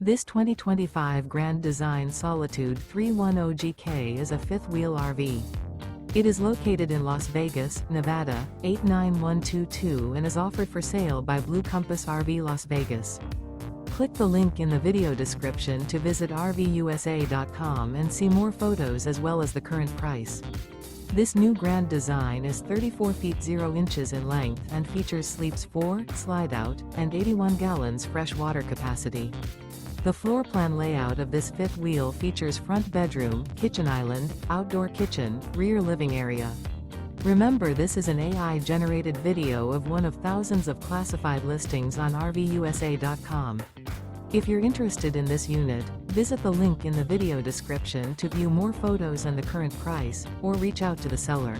This 2025 Grand Design Solitude 310GK is a fifth-wheel RV. It is located in Las Vegas, Nevada, 89122 and is offered for sale by Blue Compass RV Las Vegas. Click the link in the video description to visit RVUSA.com and see more photos as well as the current price. This new Grand Design is 34 feet 0 inches in length and features sleeps 4, slide-out, and 81 gallons fresh water capacity. The floor plan layout of this fifth wheel features front bedroom, kitchen island, outdoor kitchen, rear living area. Remember, this is an AI-generated video of one of thousands of classified listings on RVUSA.com. If you're interested in this unit, visit the link in the video description to view more photos and the current price, or reach out to the seller.